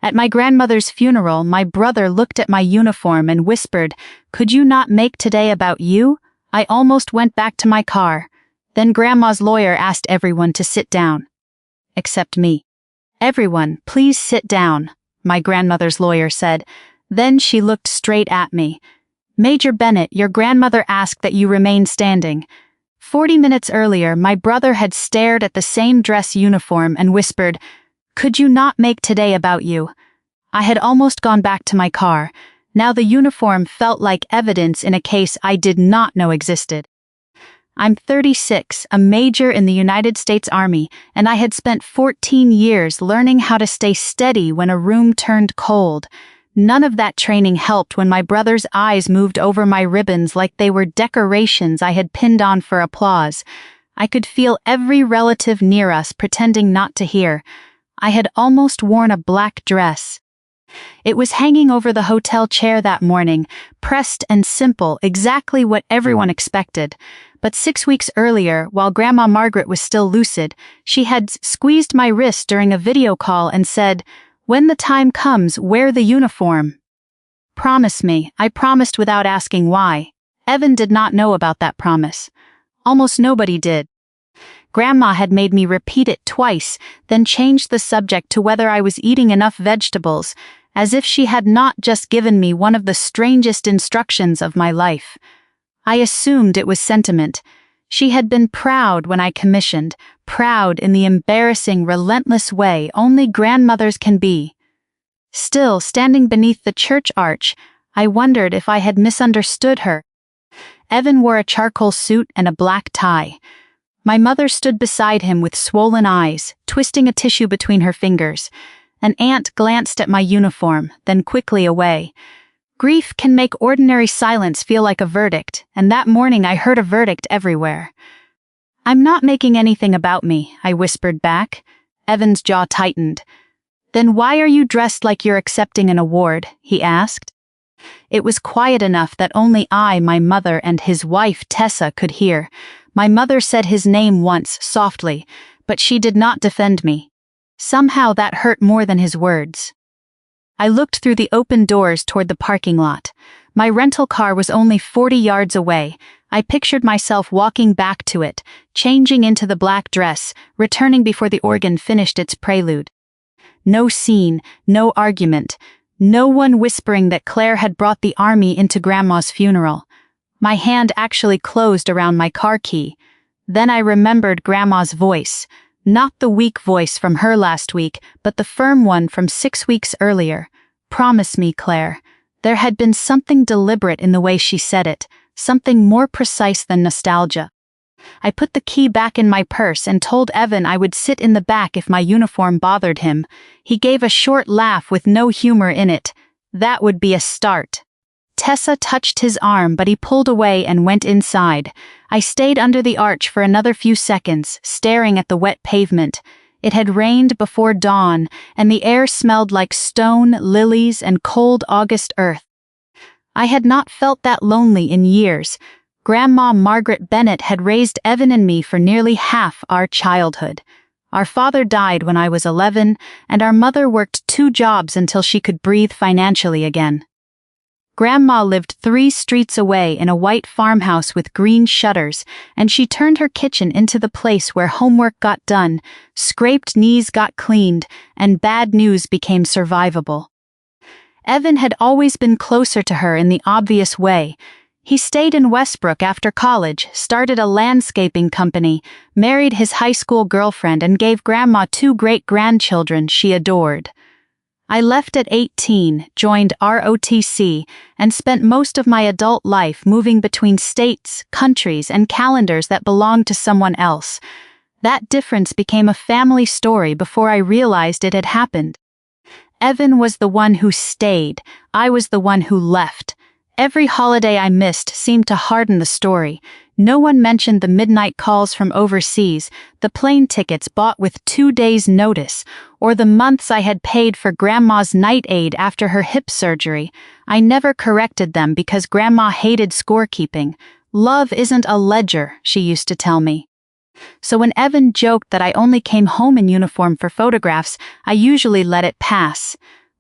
At my grandmother's funeral, my brother looked at my uniform and whispered, "Could you not make today about you?" I almost went back to my car. Then Grandma's lawyer asked everyone to sit down. Except me. "Everyone, please sit down," my grandmother's lawyer said. Then she looked straight at me. "Major Bennett, your grandmother asked that you remain standing." 40 minutes earlier, my brother had stared at the same dress uniform and whispered, "Could you not make today about you?" I had almost gone back to my car. Now the uniform felt like evidence in a case I did not know existed. I'm 36, a major in the United States Army, and I had spent 14 years learning how to stay steady when a room turned cold. None of that training helped when my brother's eyes moved over my ribbons like they were decorations I had pinned on for applause. I could feel every relative near us pretending not to hear. I had almost worn a black dress. It was hanging over the hotel chair that morning, pressed and simple, exactly what everyone expected. But 6 weeks earlier, while Grandma Margaret was still lucid, she had squeezed my wrist during a video call and said, "When the time comes, wear the uniform." Promise me. I promised without asking why. Evan did not know about that promise. Almost nobody did. Grandma had made me repeat it twice, then changed the subject to whether I was eating enough vegetables, as if she had not just given me one of the strangest instructions of my life. I assumed it was sentiment. She had been proud when I commissioned, proud in the embarrassing, relentless way only grandmothers can be. Still, standing beneath the church arch, I wondered if I had misunderstood her. Evan wore a charcoal suit and a black tie. My mother stood beside him with swollen eyes, twisting a tissue between her fingers. An aunt glanced at my uniform, then quickly away. Grief can make ordinary silence feel like a verdict, and that morning I heard a verdict everywhere. "I'm not making anything about me," I whispered back. Evan's jaw tightened. "Then why are you dressed like you're accepting an award?" he asked. It was quiet enough that only I, my mother, and his wife, Tessa, could hear. My mother said his name once, softly, but she did not defend me. Somehow that hurt more than his words. I looked through the open doors toward the parking lot. My rental car was only 40 yards away. I pictured myself walking back to it, changing into the black dress, returning before the organ finished its prelude. No scene, no argument, no one whispering that Claire had brought the army into Grandma's funeral. My hand actually closed around my car key. Then I remembered Grandma's voice. Not the weak voice from her last week, but the firm one from 6 weeks earlier. "Promise me, Claire." There had been something deliberate in the way she said it, something more precise than nostalgia. I put the key back in my purse and told Evan I would sit in the back if my uniform bothered him. He gave a short laugh with no humor in it. That would be a start. Tessa touched his arm, but he pulled away and went inside. I stayed under the arch for another few seconds, staring at the wet pavement. It had rained before dawn, and the air smelled like stone, lilies, and cold August earth. I had not felt that lonely in years. Grandma Margaret Bennett had raised Evan and me for nearly half our childhood. Our father died when I was 11, and our mother worked 2 jobs until she could breathe financially again. Grandma lived 3 streets away in a white farmhouse with green shutters, and she turned her kitchen into the place where homework got done, scraped knees got cleaned, and bad news became survivable. Evan had always been closer to her in the obvious way. He stayed in Westbrook after college, started a landscaping company, married his high school girlfriend, and gave Grandma 2 great-grandchildren she adored. I left at 18, joined ROTC, and spent most of my adult life moving between states, countries, and calendars that belonged to someone else. That difference became a family story before I realized it had happened. Evan was the one who stayed. I was the one who left. Every holiday I missed seemed to harden the story. No one mentioned the midnight calls from overseas, the plane tickets bought with 2 days' notice, or the months I had paid for Grandma's night aid after her hip surgery. I never corrected them because Grandma hated scorekeeping. "Love isn't a ledger," she used to tell me. So when Evan joked that I only came home in uniform for photographs, I usually let it pass.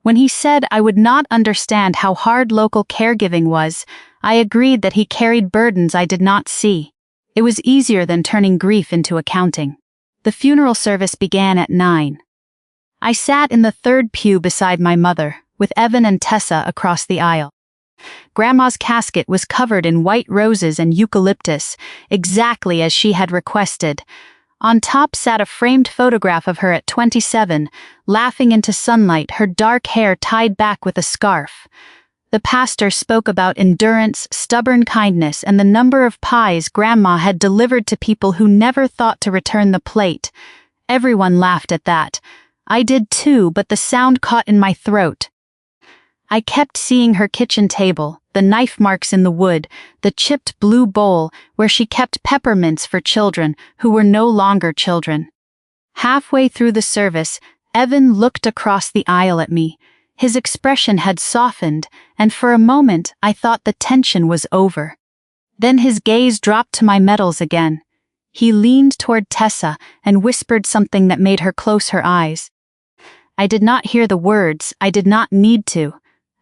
When he said I would not understand how hard local caregiving was, I agreed that he carried burdens I did not see. It was easier than turning grief into accounting. The funeral service began at 9. I sat in the third pew beside my mother, with Evan and Tessa across the aisle. Grandma's casket was covered in white roses and eucalyptus, exactly as she had requested. On top sat a framed photograph of her at 27, laughing into sunlight, her dark hair tied back with a scarf. The pastor spoke about endurance, stubborn kindness, and the number of pies Grandma had delivered to people who never thought to return the plate. Everyone laughed at that. I did too, but the sound caught in my throat. I kept seeing her kitchen table, the knife marks in the wood, the chipped blue bowl where she kept peppermints for children who were no longer children. Halfway through the service, Evan looked across the aisle at me. His expression had softened, and for a moment I thought the tension was over. Then his gaze dropped to my medals again. He leaned toward Tessa and whispered something that made her close her eyes. I did not hear the words, I did not need to.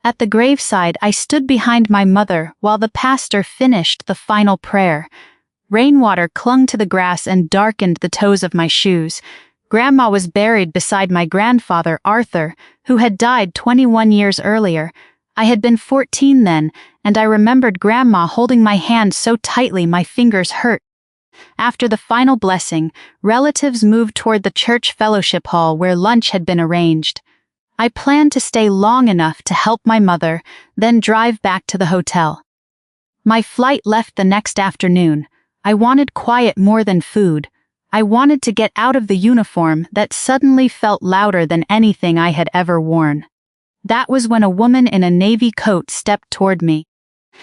At the graveside, I stood behind my mother while the pastor finished the final prayer. Rainwater clung to the grass and darkened the toes of my shoes. Grandma was buried beside my grandfather, Arthur, who had died 21 years earlier. I had been 14 then, and I remembered Grandma holding my hand so tightly my fingers hurt. After the final blessing, relatives moved toward the church fellowship hall where lunch had been arranged. I planned to stay long enough to help my mother, then drive back to the hotel. My flight left the next afternoon. I wanted quiet more than food. I wanted to get out of the uniform that suddenly felt louder than anything I had ever worn. That was when a woman in a navy coat stepped toward me.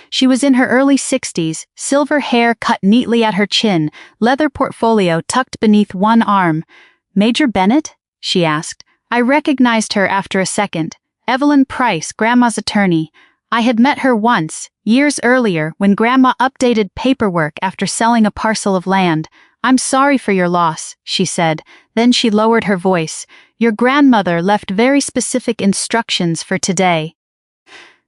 She was in her early 60s, silver hair cut neatly at her chin, leather portfolio tucked beneath one arm. "Major Bennett?" she asked. I recognized her after a second. Evelyn Price, Grandma's attorney. I had met her once, years earlier, when Grandma updated paperwork after selling a parcel of land. "I'm sorry for your loss," she said. Then she lowered her voice. "Your grandmother left very specific instructions for today."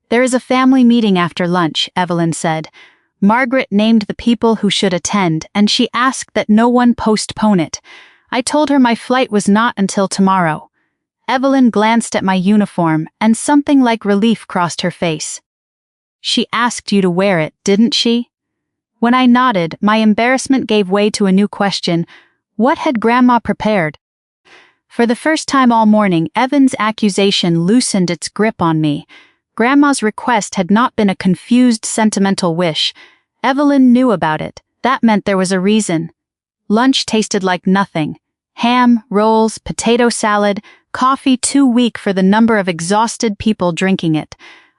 "There is a family meeting after lunch," Evelyn said. Margaret named the people who should attend, and she asked that no one postpone it. I told her my flight was not until tomorrow. Evelyn glanced at my uniform, and something like relief crossed her face. "She asked you to wear it, didn't she?" When I nodded, my embarrassment gave way to a new question. What had Grandma prepared? For the first time all morning, Evan's accusation loosened its grip on me. Grandma's request had not been a confused, sentimental wish. Evelyn knew about it. That meant there was a reason. Lunch tasted like nothing. Ham, rolls, potato salad, coffee too weak for the number of exhausted people drinking it.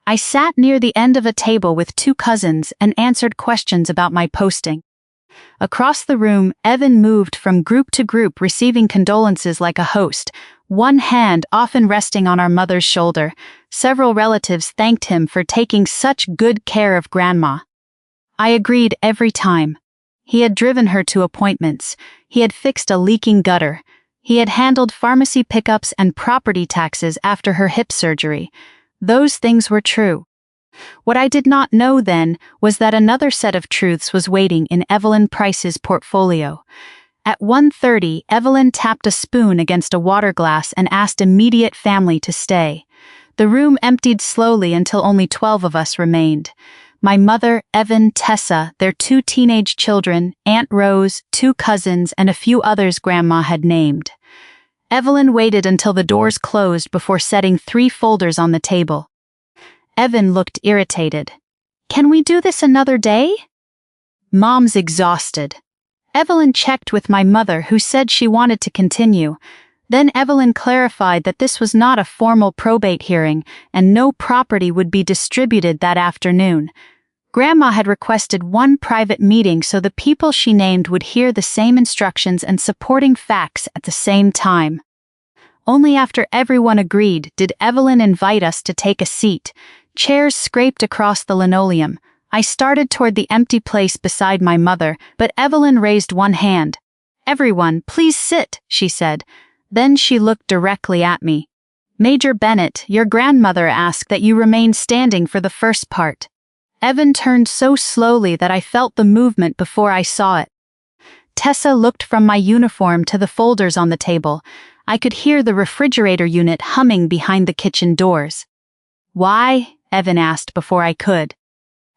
I sat near the end of a table with two cousins and answered questions about my posting. Across the room, Evan moved from group to group, receiving condolences like a host, one hand often resting on our mother's shoulder. Several relatives thanked him for taking such good care of Grandma. I agreed every time. He had driven her to appointments. He had fixed a leaking gutter. He had handled pharmacy pickups and property taxes after her hip surgery. Those things were true. What I did not know then was that another set of truths was waiting in Evelyn Price's portfolio. At 1:30, Evelyn tapped a spoon against a water glass and asked immediate family to stay. The room emptied slowly until only 12 of us remained. My mother, Evan, Tessa, their 2 teenage children, Aunt Rose, 2 cousins, and a few others Grandma had named. Evelyn waited until the doors closed before setting 3 folders on the table. Evan looked irritated. "Can we do this another day?" "Mom's exhausted." Evelyn checked with my mother, who said she wanted to continue. Then Evelyn clarified that this was not a formal probate hearing, and no property would be distributed that afternoon. Grandma had requested one private meeting so the people she named would hear the same instructions and supporting facts at the same time. Only after everyone agreed did Evelyn invite us to take a seat. Chairs scraped across the linoleum. I started toward the empty place beside my mother, but Evelyn raised one hand. "Everyone, please sit," she said. Then she looked directly at me. Major Bennett, your grandmother asked that you remain standing for the first part. Evan turned so slowly that I felt the movement before I saw it. Tessa looked from my uniform to the folders on the table. I could hear the refrigerator unit humming behind the kitchen doors. Why? Evan asked before I could.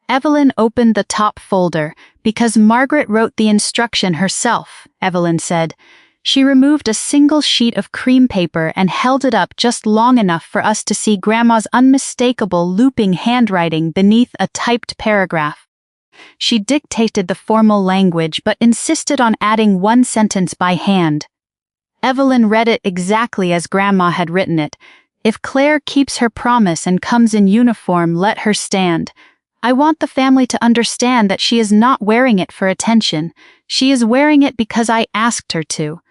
Evelyn opened the top folder. Because Margaret wrote the instruction herself, Evelyn said. She removed a single sheet of cream paper and held it up just long enough for us to see Grandma's unmistakable looping handwriting beneath a typed paragraph. She dictated the formal language but insisted on adding one sentence by hand. Evelyn read it exactly as Grandma had written it. If Claire keeps her promise and comes in uniform, let her stand. I want the family to understand that she is not wearing it for attention. She is wearing it because I asked her to.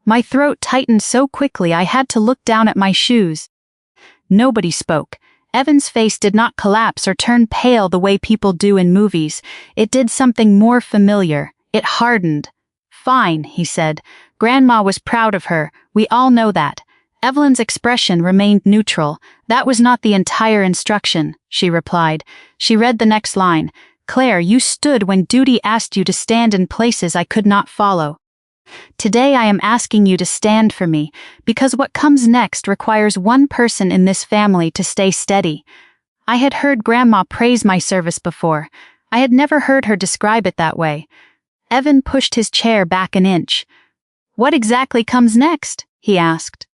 My throat tightened so quickly I had to look down at my shoes. Nobody spoke. Evan's face did not collapse or turn pale the way people do in movies. It did something more familiar. It hardened. Fine, he said. Grandma was proud of her. We all know that. Evelyn's expression remained neutral. That was not the entire instruction, she replied. She read the next line. Claire, you stood when duty asked you to stand in places I could not follow. Today I am asking you to stand for me, because what comes next requires one person in this family to stay steady. I had heard Grandma praise my service before. I had never heard her describe it that way. Evan pushed his chair back an inch. What exactly comes next? He asked.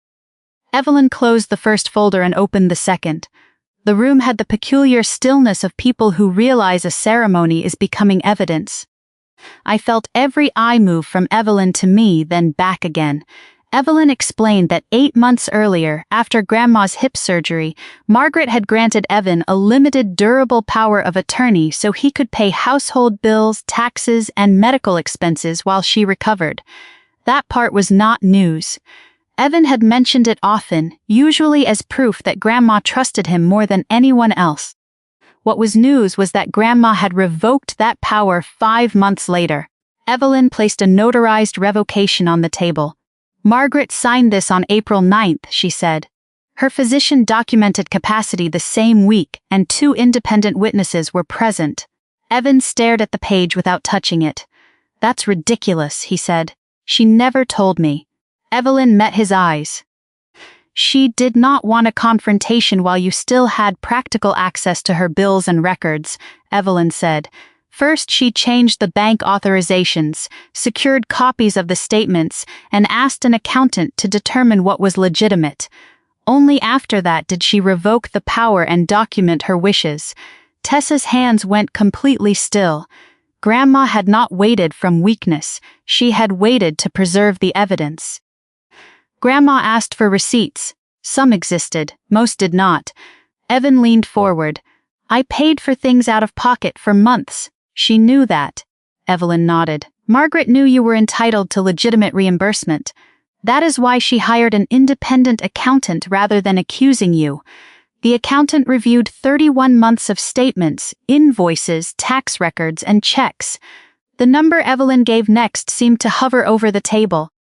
Evelyn closed the first folder and opened the second. The room had the peculiar stillness of people who realize a ceremony is becoming evidence. I felt every eye move from Evelyn to me, then back again. Evelyn explained that 8 months earlier, after Grandma's hip surgery, Margaret had granted Evan a limited durable power of attorney so he could pay household bills, taxes, and medical expenses while she recovered. That part was not news. Evan had mentioned it often, usually as proof that Grandma trusted him more than anyone else. What was news was that Grandma had revoked that power 5 months later. Evelyn placed a notarized revocation on the table. Margaret signed this on April 9th, she said. Her physician documented capacity the same week, and 2 independent witnesses were present. Evan stared at the page without touching it. That's ridiculous, he said. She never told me. Evelyn met his eyes. She did not want a confrontation while you still had practical access to her bills and records, Evelyn said. First, she changed the bank authorizations, secured copies of the statements, and asked an accountant to determine what was legitimate. Only after that did she revoke the power and document her wishes. Tessa's hands went completely still. Grandma had not waited from weakness. She had waited to preserve the evidence. Grandma asked for receipts. Some existed, most did not. Evan leaned forward. I paid for things out of pocket for months. She knew that. Evelyn nodded. Margaret knew you were entitled to legitimate reimbursement. That is why she hired an independent accountant rather than accusing you. The accountant reviewed 31 months of statements, invoices, tax records, and checks. The number Evelyn gave next seemed to hover over the table.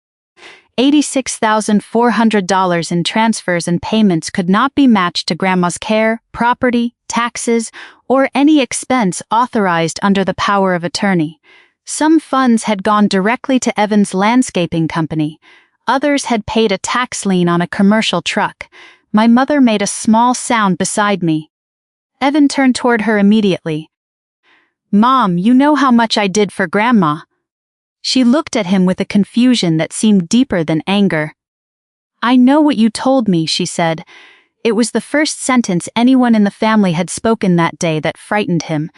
$86,400 in transfers and payments could not be matched to Grandma's care, property, taxes, or any expense authorized under the power of attorney. Some funds had gone directly to Evan's landscaping company. Others had paid a tax lien on a commercial truck. My mother made a small sound beside me. Evan turned toward her immediately. Mom, you know how much I did for Grandma. She looked at him with a confusion that seemed deeper than anger. I know what you told me, she said. It was the first sentence anyone in the family had spoken that day that frightened him.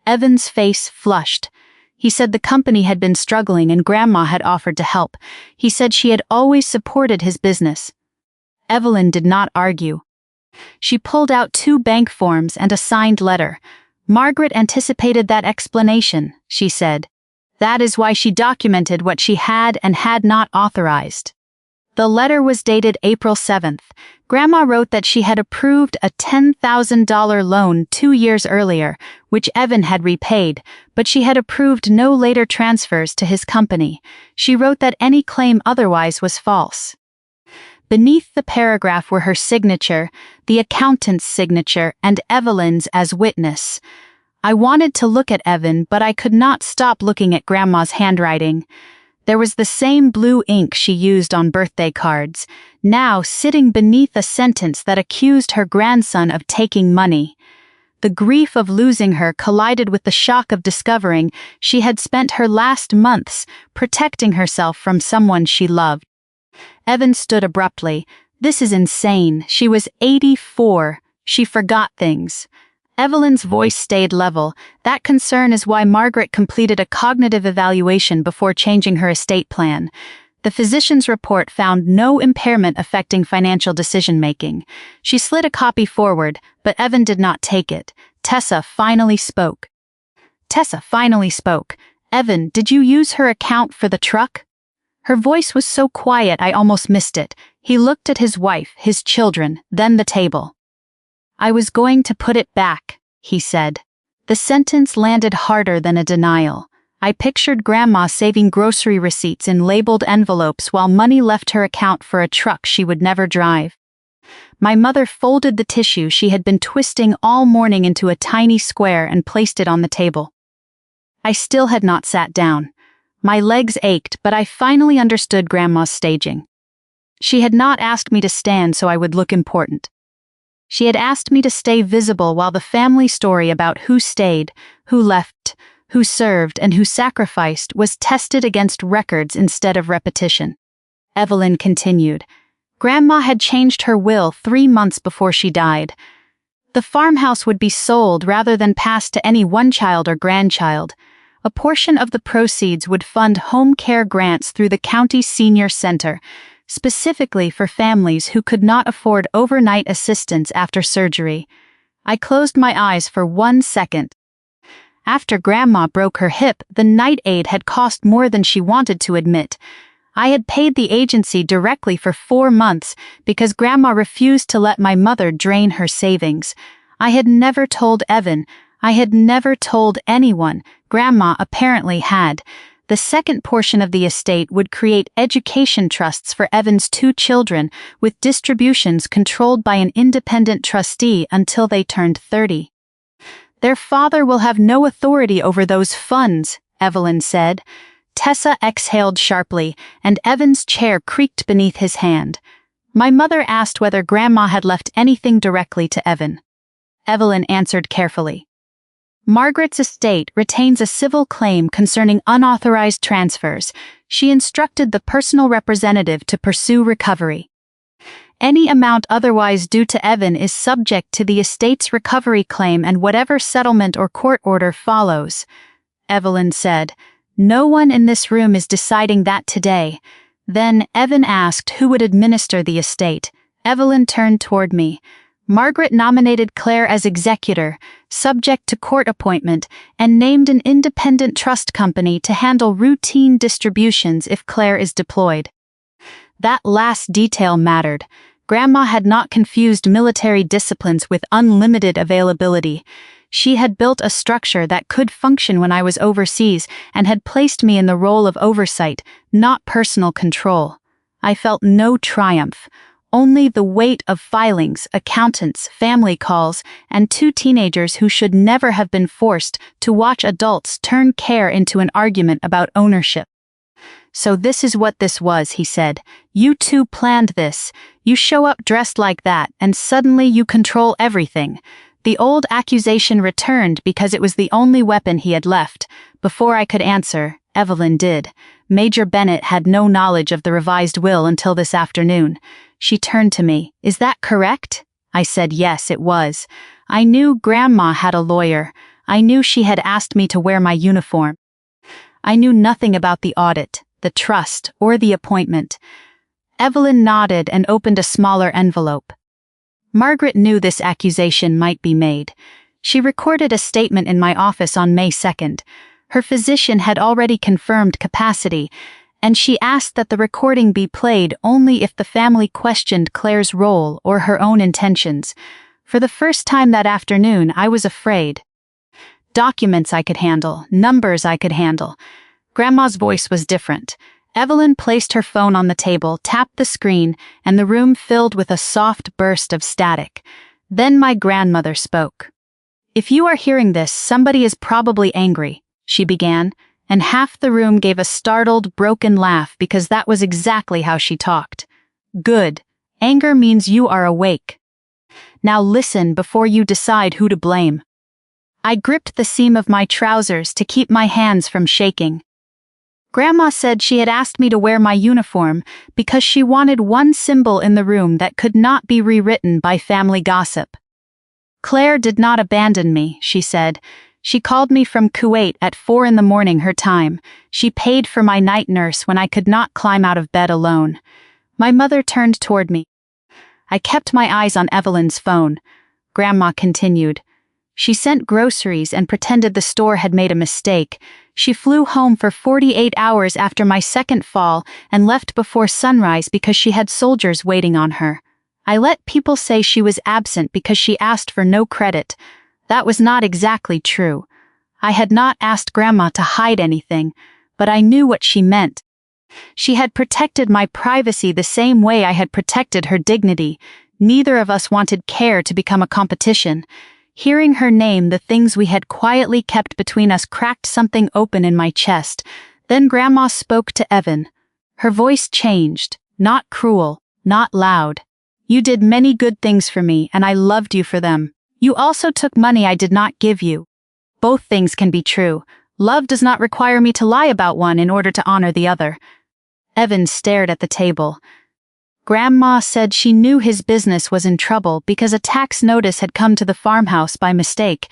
Evan's face flushed. He said the company had been struggling and Grandma had offered to help. He said she had always supported his business. Evelyn did not argue. She pulled out 2 bank forms and a signed letter. Margaret anticipated that explanation, she said. That is why she documented what she had and had not authorized. The letter was dated April 7th. Grandma wrote that she had approved a $10,000 loan 2 years earlier, which Evan had repaid, but she had approved no later transfers to his company. She wrote that any claim otherwise was false. Beneath the paragraph were her signature, the accountant's signature, and Evelyn's as witness. I wanted to look at Evan, but I could not stop looking at Grandma's handwriting. There was the same blue ink she used on birthday cards, now sitting beneath a sentence that accused her grandson of taking money. The grief of losing her collided with the shock of discovering she had spent her last months protecting herself from someone she loved. Evan stood abruptly. This is insane. She was 84. She forgot things. Evelyn's voice stayed level. That concern is why Margaret completed a cognitive evaluation before changing her estate plan. The physician's report found no impairment affecting financial decision-making. She slid a copy forward, but Evan did not take it. Tessa finally spoke. Evan, did you use her account for the truck? Her voice was so quiet I almost missed it. He looked at his wife, his children, then the table. I was going to put it back, he said. The sentence landed harder than a denial. I pictured Grandma saving grocery receipts in labeled envelopes while money left her account for a truck she would never drive. My mother folded the tissue she had been twisting all morning into a tiny square and placed it on the table. I still had not sat down. My legs ached, but I finally understood Grandma's staging. She had not asked me to stand so I would look important. She had asked me to stay visible while the family story about who stayed, who left, who served, and who sacrificed was tested against records instead of repetition. Evelyn continued. Grandma had changed her will 3 months before she died. The farmhouse would be sold rather than passed to any one child or grandchild. A portion of the proceeds would fund home care grants through the county senior center, specifically for families who could not afford overnight assistance after surgery. I closed my eyes for 1 second. After Grandma broke her hip, the night aid had cost more than she wanted to admit. I had paid the agency directly for 4 months because Grandma refused to let my mother drain her savings. I had never told Evan. I had never told anyone. Grandma apparently had. The second portion of the estate would create education trusts for Evan's 2 children, with distributions controlled by an independent trustee until they turned 30. Their father will have no authority over those funds, Evelyn said. Tessa exhaled sharply, and Evan's chair creaked beneath his hand. My mother asked whether Grandma had left anything directly to Evan. Evelyn answered carefully. Margaret's estate retains a civil claim concerning unauthorized transfers. She instructed the personal representative to pursue recovery. Any amount otherwise due to Evan is subject to the estate's recovery claim and whatever settlement or court order follows, Evelyn said. No one in this room is deciding that today. Then Evan asked who would administer the estate. Evelyn turned toward me. Margaret nominated Claire as executor, subject to court appointment, and named an independent trust company to handle routine distributions if Claire is deployed. That last detail mattered. Grandma had not confused military disciplines with unlimited availability. She had built a structure that could function when I was overseas and had placed me in the role of oversight, not personal control. I felt no triumph. Only the weight of filings, accountants, family calls, and 2 teenagers who should never have been forced to watch adults turn care into an argument about ownership. So this is what this was, he said. You 2 planned this. You show up dressed like that, and suddenly you control everything. The old accusation returned because it was the only weapon he had left. Before I could answer, Evelyn did. Major Bennett had no knowledge of the revised will until this afternoon. She turned to me. Is that correct? I said yes, it was. I knew Grandma had a lawyer. I knew she had asked me to wear my uniform. I knew nothing about the audit, the trust, or the appointment. Evelyn nodded and opened a smaller envelope. Margaret knew this accusation might be made. She recorded a statement in my office on May 2nd. Her physician had already confirmed capacity, and she asked that the recording be played only if the family questioned Claire's role or her own intentions. For the first time that afternoon, I was afraid. Documents I could handle, numbers I could handle. Grandma's voice was different. Evelyn placed her phone on the table, tapped the screen, and the room filled with a soft burst of static. Then my grandmother spoke. "If you are hearing this, somebody is probably angry," she began, and half the room gave a startled, broken laugh because that was exactly how she talked. "Good. Anger means you are awake. Now listen before you decide who to blame." I gripped the seam of my trousers to keep my hands from shaking. Grandma said she had asked me to wear my uniform because she wanted one symbol in the room that could not be rewritten by family gossip. "Claire did not abandon me," she said. "She called me from Kuwait at 4 a.m. her time. She paid for my night nurse when I could not climb out of bed alone." My mother turned toward me. I kept my eyes on Evelyn's phone. Grandma continued. "She sent groceries and pretended the store had made a mistake. She flew home for 48 hours after my second fall and left before sunrise because she had soldiers waiting on her. I let people say she was absent because she asked for no credit. That was not exactly true. I had not asked Grandma to hide anything, but I knew what she meant. She had protected my privacy the same way I had protected her dignity. Neither of us wanted care to become a competition. Hearing her name the things we had quietly kept between us cracked something open in my chest. Then Grandma spoke to Evan. Her voice changed, not cruel, not loud. "You did many good things for me, and I loved you for them. You also took money I did not give you. Both things can be true. Love does not require me to lie about one in order to honor the other." Evan stared at the table. Grandma said she knew his business was in trouble because a tax notice had come to the farmhouse by mistake.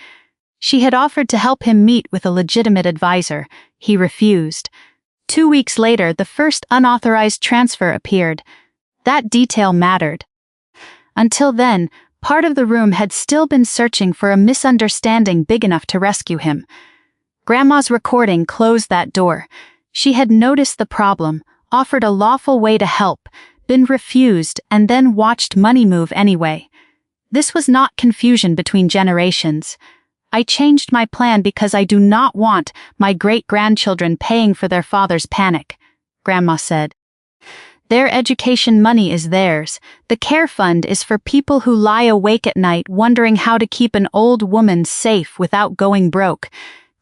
She had offered to help him meet with a legitimate advisor. He refused. 2 weeks later, the first unauthorized transfer appeared. That detail mattered. Until then, part of the room had still been searching for a misunderstanding big enough to rescue him. Grandma's recording closed that door. She had noticed the problem, offered a lawful way to help, been refused, and then watched money move anyway. This was not confusion between generations. "I changed my plan because I do not want my great-grandchildren paying for their father's panic," Grandma said. "Their education money is theirs. The care fund is for people who lie awake at night wondering how to keep an old woman safe without going broke.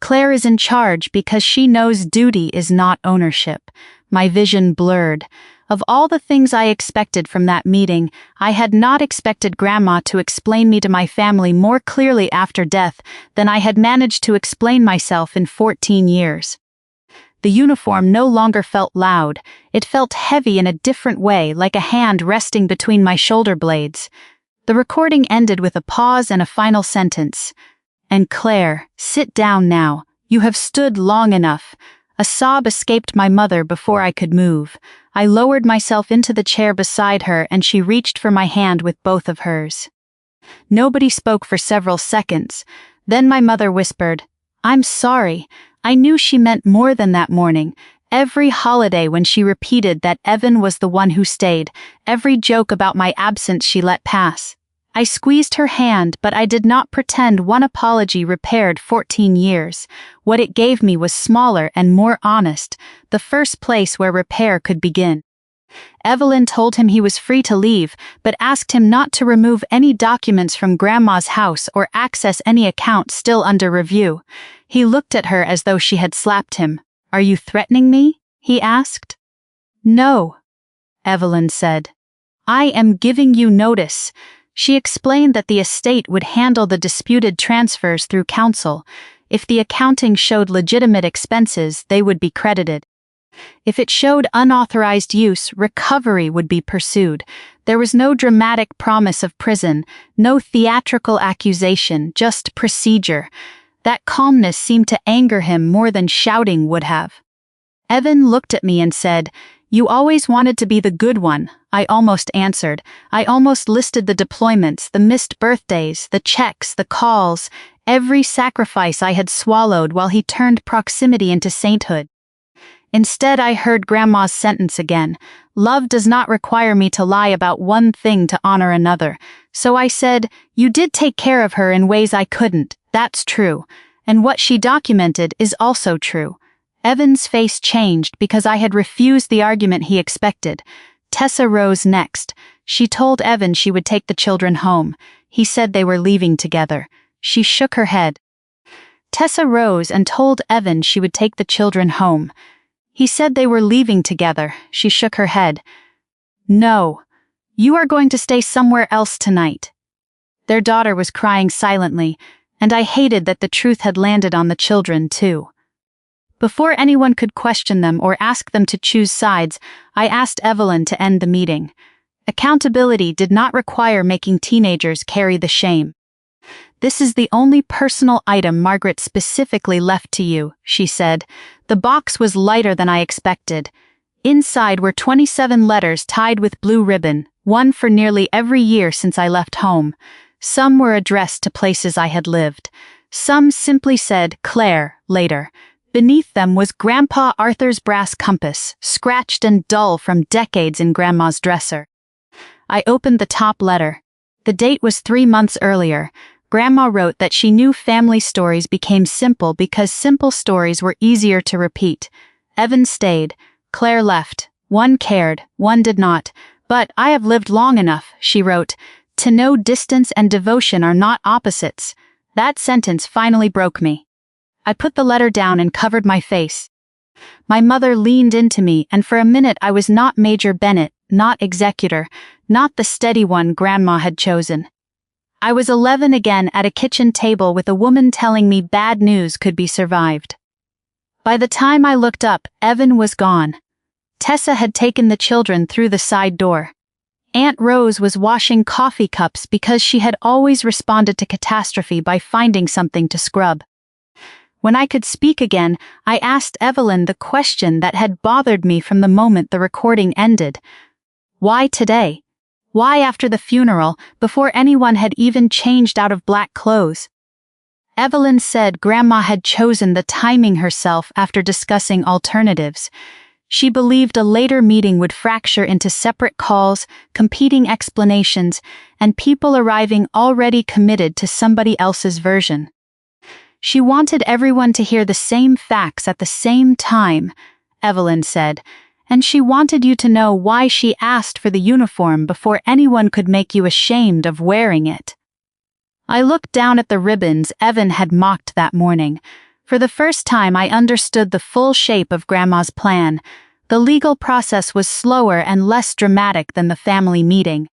Claire is in charge because she knows duty is not ownership." My vision blurred. Of all the things I expected from that meeting, I had not expected Grandma to explain me to my family more clearly after death than I had managed to explain myself in 14 years. The uniform no longer felt loud. It felt heavy in a different way, like a hand resting between my shoulder blades. The recording ended with a pause and a final sentence. "And Claire, sit down now. You have stood long enough." A sob escaped my mother before I could move. I lowered myself into the chair beside her and she reached for my hand with both of hers. Nobody spoke for several seconds. Then my mother whispered, "I'm sorry. I knew she meant more than that morning. Every holiday when she repeated that Evan was the one who stayed, every joke about my absence she let pass." I squeezed her hand, but I did not pretend one apology repaired 14 years. What it gave me was smaller and more honest, the first place where repair could begin. Evelyn told him he was free to leave, but asked him not to remove any documents from Grandma's house or access any account still under review. He looked at her as though she had slapped him. "Are you threatening me?" he asked. "No," Evelyn said. "I am giving you notice." She explained that the estate would handle the disputed transfers through counsel. If the accounting showed legitimate expenses, they would be credited. If it showed unauthorized use, recovery would be pursued. There was no dramatic promise of prison, no theatrical accusation, just procedure. That calmness seemed to anger him more than shouting would have. Evan looked at me and said, "You always wanted to be the good one," I almost answered. I almost listed the deployments, the missed birthdays, the checks, the calls, every sacrifice I had swallowed while he turned proximity into sainthood. Instead, I heard Grandma's sentence again. "Love does not require me to lie about one thing to honor another." So I said, "You did take care of her in ways I couldn't. That's true. And what she documented is also true." Evan's face changed because I had refused the argument he expected. Tessa rose next. She told Evan she would take the children home. He said they were leaving together. She shook her head. Tessa rose and told Evan she would take the children home. He said they were leaving together. She shook her head. No, you are going to stay somewhere else tonight. Their daughter was crying silently, and I hated that the truth had landed on the children, too. Before anyone could question them or ask them to choose sides, I asked Evelyn to end the meeting. Accountability did not require making teenagers carry the shame. This is the only personal item Margaret specifically left to you, she said. The box was lighter than I expected. Inside were 27 letters tied with blue ribbon, one for nearly every year since I left home. Some were addressed to places I had lived. Some simply said, Claire, later. Beneath them was Grandpa Arthur's brass compass, scratched and dull from decades in Grandma's dresser. I opened the top letter. The date was 3 months earlier. Grandma wrote that she knew family stories became simple because simple stories were easier to repeat. Evan stayed. Claire left. One cared, one did not. But I have lived long enough, she wrote, to know distance and devotion are not opposites. That sentence finally broke me. I put the letter down and covered my face. My mother leaned into me, and for a minute I was not Major Bennet, not executor, not the steady one Grandma had chosen. I was 11 again at a kitchen table with a woman telling me bad news could be survived. By the time I looked up, Evan was gone. Tessa had taken the children through the side door. Aunt Rose was washing coffee cups because she had always responded to catastrophe by finding something to scrub. When I could speak again, I asked Evelyn the question that had bothered me from the moment the recording ended. Why today? Why after the funeral, before anyone had even changed out of black clothes? Evelyn said Grandma had chosen the timing herself after discussing alternatives. She believed a later meeting would fracture into separate calls, competing explanations, and people arriving already committed to somebody else's version. She wanted everyone to hear the same facts at the same time, Evelyn said, and she wanted you to know why she asked for the uniform before anyone could make you ashamed of wearing it. I looked down at the ribbons Evan had mocked that morning. For the first time I understood the full shape of Grandma's plan. The legal process was slower and less dramatic than the family meeting.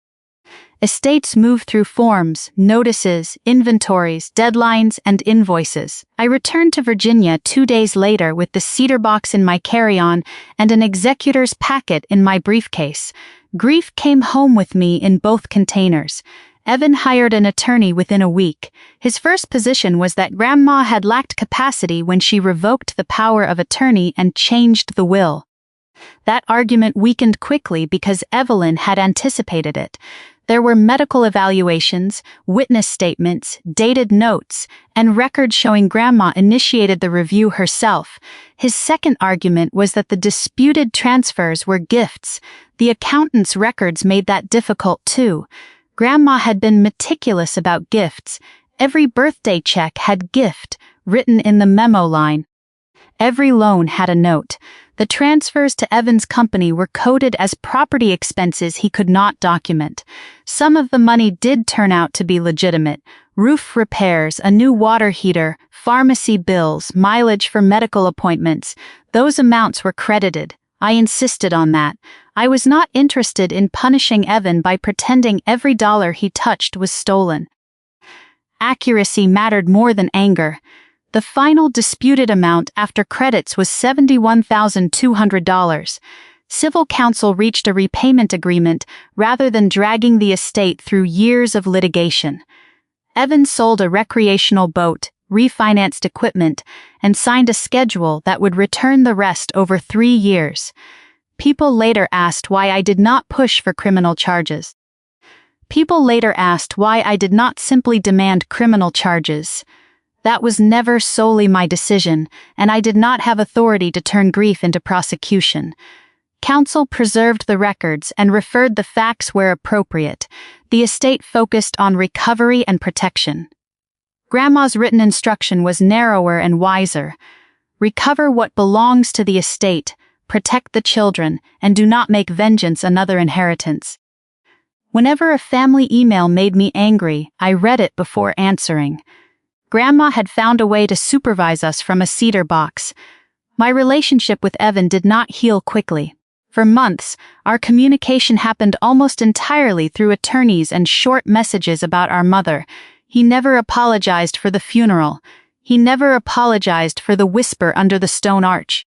Estates moved through forms, notices, inventories, deadlines, and invoices. I returned to Virginia 2 days later with the cedar box in my carry-on and an executor's packet in my briefcase. Grief came home with me in both containers. Evan hired an attorney within a week. His first position was that Grandma had lacked capacity when she revoked the power of attorney and changed the will. That argument weakened quickly because Evelyn had anticipated it. There were medical evaluations, witness statements, dated notes, and records showing Grandma initiated the review herself. His second argument was that the disputed transfers were gifts. The accountant's records made that difficult too. Grandma had been meticulous about gifts. Every birthday check had gift written in the memo line. Every loan had a note. The transfers to Evan's company were coded as property expenses he could not document. Some of the money did turn out to be legitimate. Roof repairs, a new water heater, pharmacy bills, mileage for medical appointments. Those amounts were credited. I insisted on that. I was not interested in punishing Evan by pretending every dollar he touched was stolen. Accuracy mattered more than anger. The final disputed amount after credits was $71,200. Civil counsel reached a repayment agreement rather than dragging the estate through years of litigation. Evan sold a recreational boat, refinanced equipment, and signed a schedule that would return the rest over 3 years. People later asked why I did not push for criminal charges. People later asked why I did not simply demand criminal charges. That was never solely my decision, and I did not have authority to turn grief into prosecution. Counsel preserved the records and referred the facts where appropriate. The estate focused on recovery and protection. Grandma's written instruction was narrower and wiser. recover what belongs to the estate, protect the children, and do not make vengeance another inheritance. Whenever a family email made me angry, I read it before answering. Grandma had found a way to supervise us from a cedar box. My relationship with Evan did not heal quickly. For months, our communication happened almost entirely through attorneys and short messages about our mother. He never apologized for the funeral. He never apologized for the whisper under the stone arch.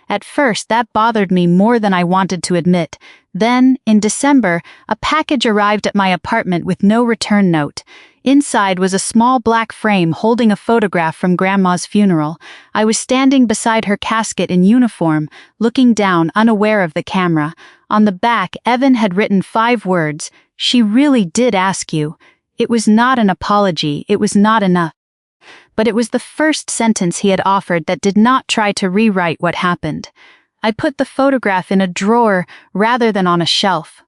At first, that bothered me more than I wanted to admit. Then, in December, a package arrived at my apartment with no return note. Inside was a small black frame holding a photograph from Grandma's funeral. I was standing beside her casket in uniform, looking down, unaware of the camera. On the back, Evan had written 5 words. "She really did ask you." It was not an apology, it was not enough. But it was the first sentence he had offered that did not try to rewrite what happened. I put the photograph in a drawer rather than on a shelf.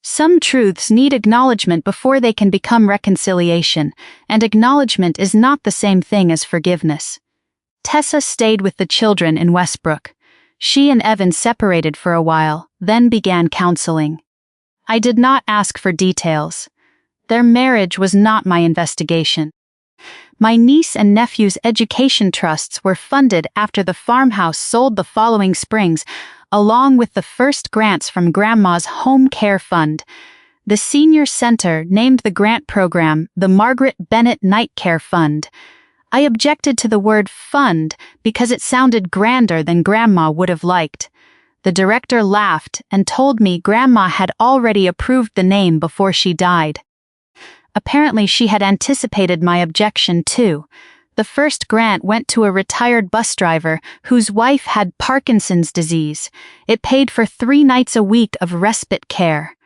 Some truths need acknowledgement before they can become reconciliation, and acknowledgement is not the same thing as forgiveness. Tessa stayed with the children in Westbrook. She and Evan separated for a while, then began counseling. I did not ask for details. Their marriage was not my investigation. My niece and nephew's education trusts were funded after the farmhouse sold the following springs, along with the first grants from Grandma's home care fund. The senior center named the grant program the Margaret Bennett Night Care Fund. I objected to the word fund because it sounded grander than Grandma would have liked. The director laughed and told me Grandma had already approved the name before she died. Apparently she had anticipated my objection too. The first grant went to a retired bus driver whose wife had Parkinson's disease. It paid for 3 nights a week of respite care.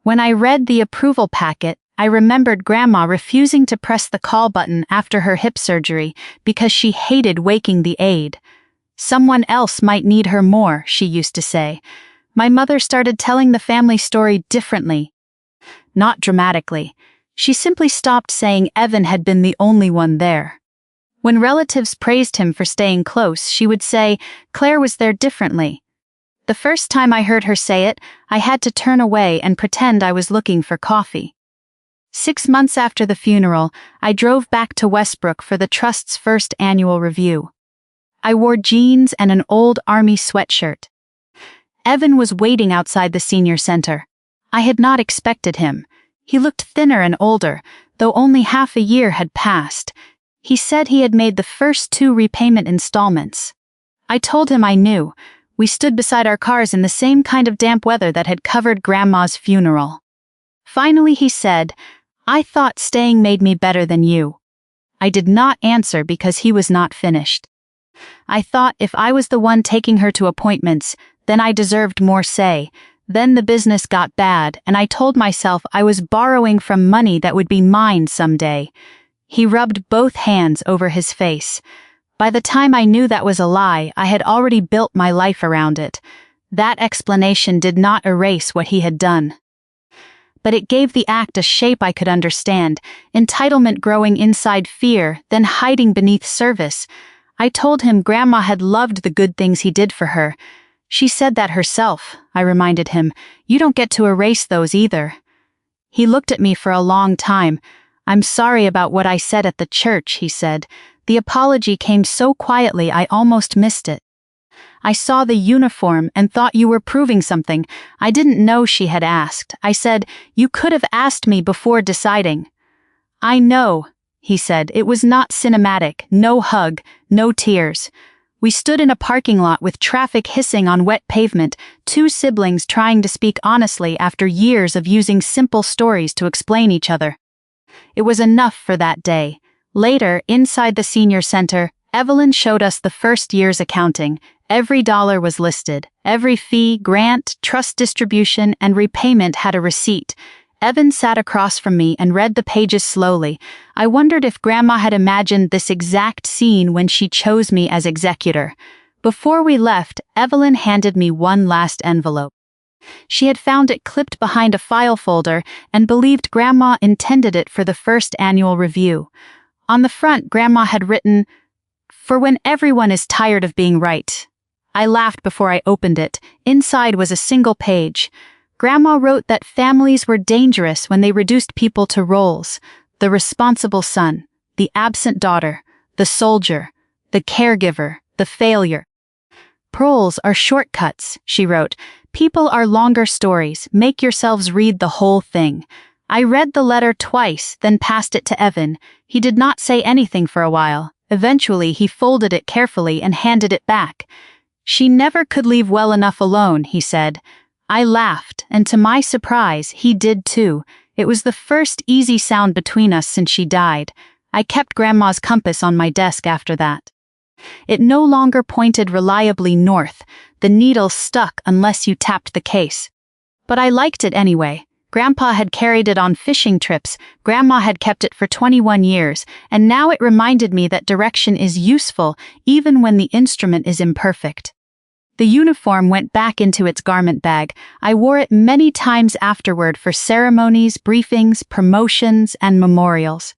When I read the approval packet, I remembered Grandma refusing to press the call button after her hip surgery because she hated waking the aide. Someone else might need her more, she used to say. My mother started telling the family story differently. Not dramatically. She simply stopped saying Evan had been the only one there. When relatives praised him for staying close, she would say, "Claire was there differently." The first time I heard her say it, I had to turn away and pretend I was looking for coffee. 6 months after the funeral, I drove back to Westbrook for the Trust's first annual review. I wore jeans and an old army sweatshirt. Evan was waiting outside the senior center. I had not expected him. He looked thinner and older, though only half a year had passed. He said he had made the first 2 repayment installments. I told him I knew. We stood beside our cars in the same kind of damp weather that had covered Grandma's funeral. Finally he said, "I thought staying made me better than you." I did not answer because he was not finished. I thought if I was the one taking her to appointments, then I deserved more say. Then the business got bad, and I told myself I was borrowing from money that would be mine someday. He rubbed both hands over his face. By the time I knew that was a lie, I had already built my life around it. That explanation did not erase what he had done. But it gave the act a shape I could understand, entitlement growing inside fear, then hiding beneath service. I told him Grandma had loved the good things he did for her. She said that herself, I reminded him. You don't get to erase those either. He looked at me for a long time. "I'm sorry about what I said at the church," he said. The apology came so quietly I almost missed it. "I saw the uniform and thought you were proving something. I didn't know," she had asked. I said, "You could have asked me before deciding." "I know," he said. It was not cinematic, no hug, no tears. We stood in a parking lot with traffic hissing on wet pavement, 2 siblings trying to speak honestly after years of using simple stories to explain each other. It was enough for that day. Later, inside the senior center, Evelyn showed us the first year's accounting. Every dollar was listed. Every fee, grant, trust distribution, and repayment had a receipt. Evan sat across from me and read the pages slowly. I wondered if Grandma had imagined this exact scene when she chose me as executor. Before we left, Evelyn handed me one last envelope. She had found it clipped behind a file folder and believed Grandma intended it for the first annual review. On the front, Grandma had written, For when everyone is tired of being right. I laughed before I opened it. Inside was a single page. Grandma wrote that families were dangerous when they reduced people to roles: the responsible son, the absent daughter, the soldier, the caregiver, the failure. Roles are shortcuts, she wrote. People are longer stories. Make yourselves read the whole thing. I read the letter twice, then passed it to Evan. He did not say anything for a while. Eventually, he folded it carefully and handed it back. She never could leave well enough alone, he said. I laughed, and to my surprise, he did too. It was the first easy sound between us since she died. I kept Grandma's compass on my desk after that. It no longer pointed reliably north. The needle stuck unless you tapped the case. But I liked it anyway. Grandpa had carried it on fishing trips, Grandma had kept it for 21 years, and now it reminded me that direction is useful even when the instrument is imperfect. The uniform went back into its garment bag. I wore it many times afterward for ceremonies, briefings, promotions, and memorials.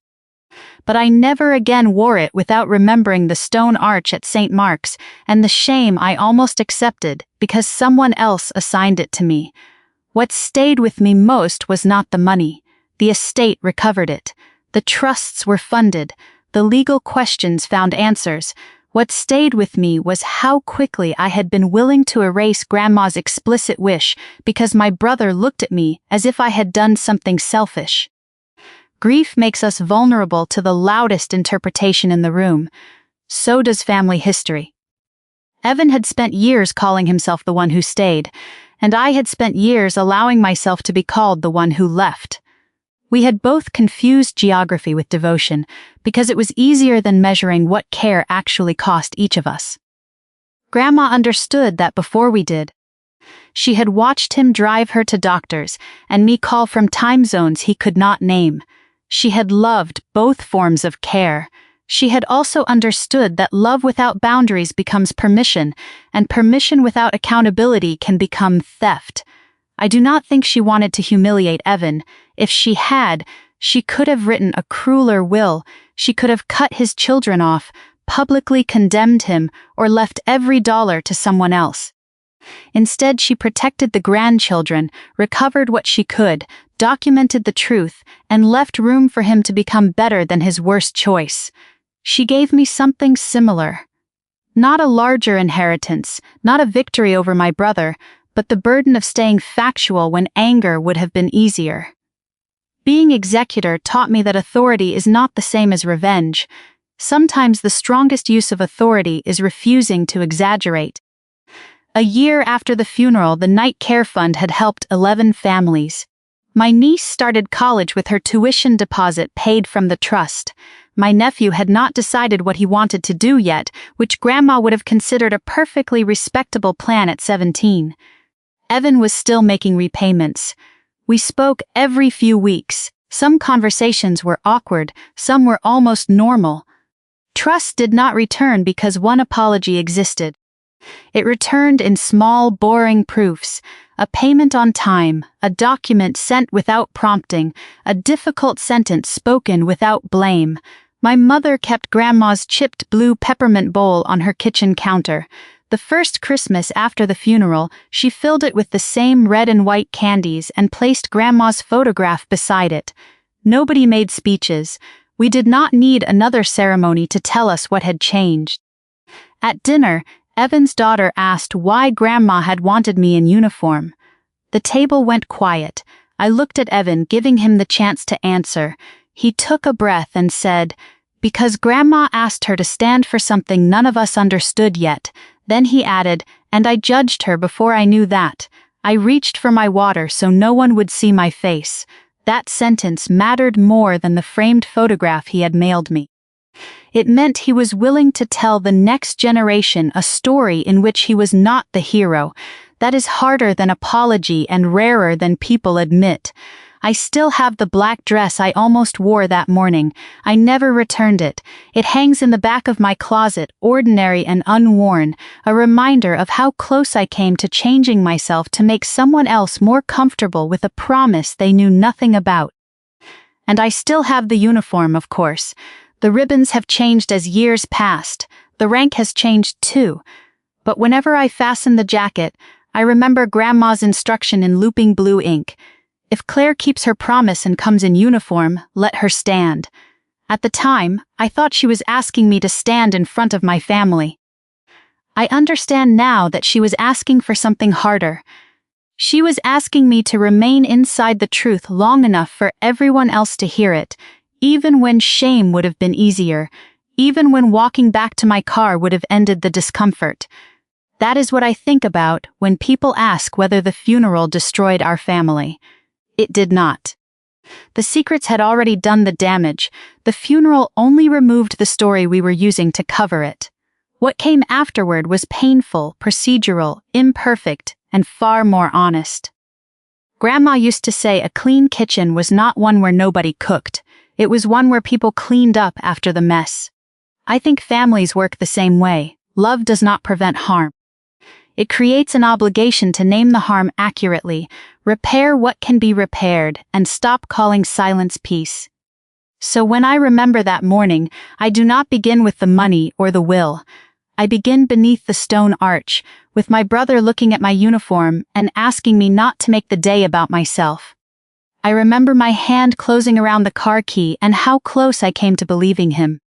But I never again wore it without remembering the stone arch at St. Mark's and the shame I almost accepted because someone else assigned it to me. What stayed with me most was not the money. The estate recovered it. The trusts were funded. The legal questions found answers. What stayed with me was how quickly I had been willing to erase Grandma's explicit wish because my brother looked at me as if I had done something selfish. Grief makes us vulnerable to the loudest interpretation in the room. So does family history. Evan had spent years calling himself the one who stayed, and I had spent years allowing myself to be called the one who left. We had both confused geography with devotion because it was easier than measuring what care actually cost each of us. Grandma understood that before we did. She had watched him drive her to doctors and me call from time zones he could not name. She had loved both forms of care. She had also understood that love without boundaries becomes permission, and permission without accountability can become theft. I do not think she wanted to humiliate Evan. If she had, she could have written a crueler will. She could have cut his children off, publicly condemned him, or left every dollar to someone else. Instead, she protected the grandchildren, recovered what she could, documented the truth, and left room for him to become better than his worst choice. She gave me something similar. Not a larger inheritance, not a victory over my brother, but the burden of staying factual when anger would have been easier. Being executor taught me that authority is not the same as revenge. Sometimes the strongest use of authority is refusing to exaggerate. A year after the funeral, the Night Care Fund had helped 11 families. My niece started college with her tuition deposit paid from the trust. My nephew had not decided what he wanted to do yet, which Grandma would have considered a perfectly respectable plan at 17. Evan was still making repayments. We spoke every few weeks. Some conversations were awkward, some were almost normal. Trust did not return because one apology existed. It returned in small, boring proofs: a payment on time, a document sent without prompting, a difficult sentence spoken without blame. My mother kept Grandma's chipped blue peppermint bowl on her kitchen counter. The first Christmas after the funeral, she filled it with the same red and white candies and placed Grandma's photograph beside it. Nobody made speeches. We did not need another ceremony to tell us what had changed. At dinner, Evan's daughter asked why Grandma had wanted me in uniform. The table went quiet. I looked at Evan, giving him the chance to answer. He took a breath and said, "Because Grandma asked her to stand for something none of us understood yet." Then he added, "And I judged her before I knew that. I reached for my water so no one would see my face." That sentence mattered more than the framed photograph he had mailed me. It meant he was willing to tell the next generation a story in which he was not the hero. That is harder than apology and rarer than people admit. I still have the black dress I almost wore that morning. I never returned it. It hangs in the back of my closet, ordinary and unworn, a reminder of how close I came to changing myself to make someone else more comfortable with a promise they knew nothing about. And I still have the uniform, of course. The ribbons have changed as years passed. The rank has changed too, but whenever I fasten the jacket, I remember Grandma's instruction in looping blue ink. If Claire keeps her promise and comes in uniform, let her stand. At the time, I thought she was asking me to stand in front of my family. I understand now that she was asking for something harder. She was asking me to remain inside the truth long enough for everyone else to hear it, even when shame would have been easier, even when walking back to my car would have ended the discomfort. That is what I think about when people ask whether the funeral destroyed our family. It did not. The secrets had already done the damage. The funeral only removed the story we were using to cover it. What came afterward was painful, procedural, imperfect, and far more honest. Grandma used to say a clean kitchen was not one where nobody cooked. It was one where people cleaned up after the mess. I think families work the same way. Love does not prevent harm. It creates an obligation to name the harm accurately, repair what can be repaired, and stop calling silence peace. So when I remember that morning, I do not begin with the money or the will. I begin beneath the stone arch, with my brother looking at my uniform and asking me not to make the day about myself. I remember my hand closing around the car key and how close I came to believing him.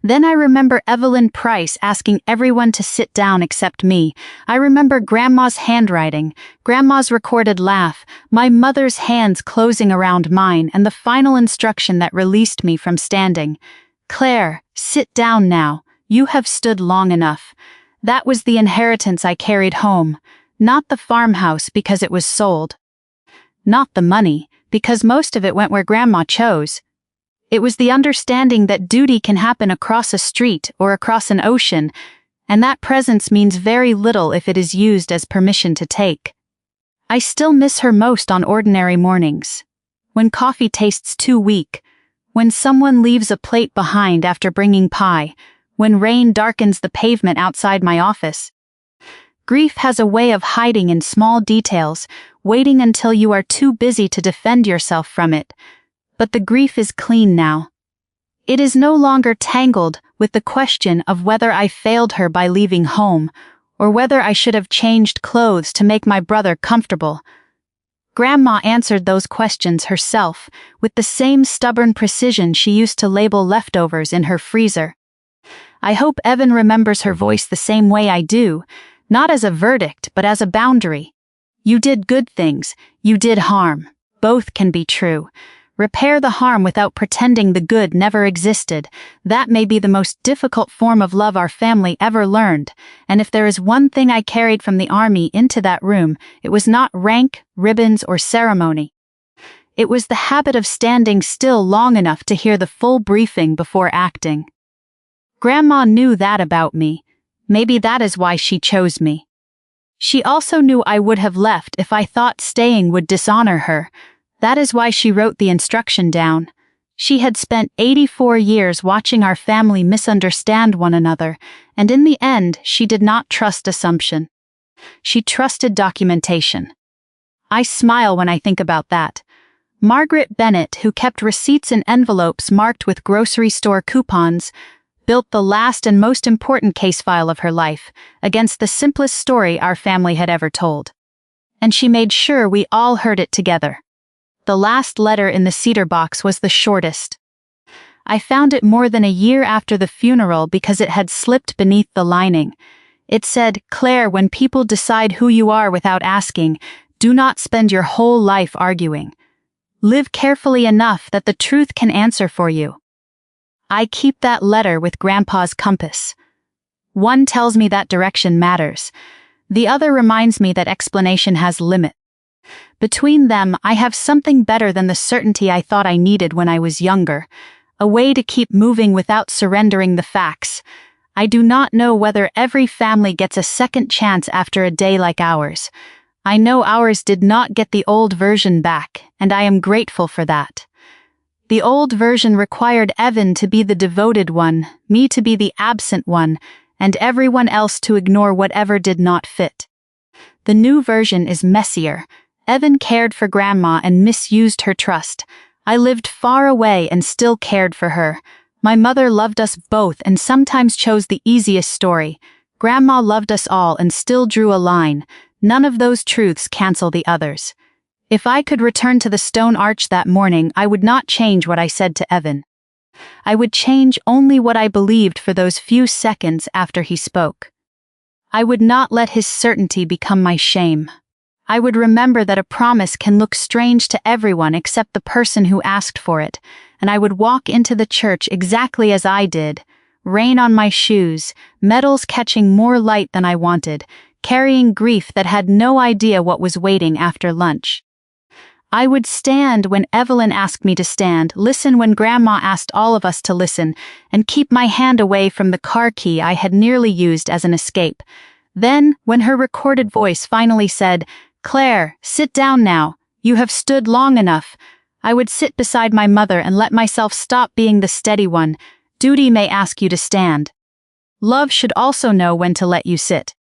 Then I remember Evelyn Price asking everyone to sit down except me. I remember Grandma's handwriting, Grandma's recorded laugh, my mother's hands closing around mine, and the final instruction that released me from standing. Claire, sit down now. You have stood long enough. That was the inheritance I carried home. Not the farmhouse because it was sold. Not the money, because most of it went where Grandma chose. It was the understanding that duty can happen across a street or across an ocean, and that presence means very little if it is used as permission to take. I still miss her most on ordinary mornings. When coffee tastes too weak, when someone leaves a plate behind after bringing pie, when rain darkens the pavement outside my office. Grief has a way of hiding in small details, waiting until you are too busy to defend yourself from it. But the grief is clean now. It is no longer tangled with the question of whether I failed her by leaving home, or whether I should have changed clothes to make my brother comfortable. Grandma answered those questions herself, with the same stubborn precision she used to label leftovers in her freezer. I hope Evan remembers her voice the same way I do, not as a verdict, but as a boundary. You did good things, you did harm. Both can be true. Repair the harm without pretending the good never existed. That may be the most difficult form of love our family ever learned, and if there is one thing I carried from the army into that room, it was not rank, ribbons, or ceremony. It was the habit of standing still long enough to hear the full briefing before acting. Grandma knew that about me. Maybe that is why she chose me. She also knew I would have left if I thought staying would dishonor her. That is why she wrote the instruction down. She had spent 84 years watching our family misunderstand one another, and in the end, she did not trust assumption. She trusted documentation. I smile when I think about that. Margaret Bennett, who kept receipts in envelopes marked with grocery store coupons, built the last and most important case file of her life against the simplest story our family had ever told. And she made sure we all heard it together. The last letter in the cedar box was the shortest. I found it more than a year after the funeral because it had slipped beneath the lining. It said, "Claire, when people decide who you are without asking, do not spend your whole life arguing. Live carefully enough that the truth can answer for you." I keep that letter with Grandpa's compass. One tells me that direction matters. The other reminds me that explanation has limit. Between them, I have something better than the certainty I thought I needed when I was younger, a way to keep moving without surrendering the facts. I do not know whether every family gets a second chance after a day like ours. I know ours did not get the old version back, and I am grateful for that. The old version required Evan to be the devoted one, me to be the absent one, and everyone else to ignore whatever did not fit. The new version is messier. Evan cared for Grandma and misused her trust. I lived far away and still cared for her. My mother loved us both and sometimes chose the easiest story. Grandma loved us all and still drew a line. None of those truths cancel the others. If I could return to the stone arch that morning, I would not change what I said to Evan. I would change only what I believed for those few seconds after he spoke. I would not let his certainty become my shame. I would remember that a promise can look strange to everyone except the person who asked for it, and I would walk into the church exactly as I did, rain on my shoes, metals catching more light than I wanted, carrying grief that had no idea what was waiting after lunch. I would stand when Evelyn asked me to stand, listen when Grandma asked all of us to listen, and keep my hand away from the car key I had nearly used as an escape. Then, when her recorded voice finally said, "Claire, sit down now. You have stood long enough," I would sit beside my mother and let myself stop being the steady one. Duty may ask you to stand. Love should also know when to let you sit.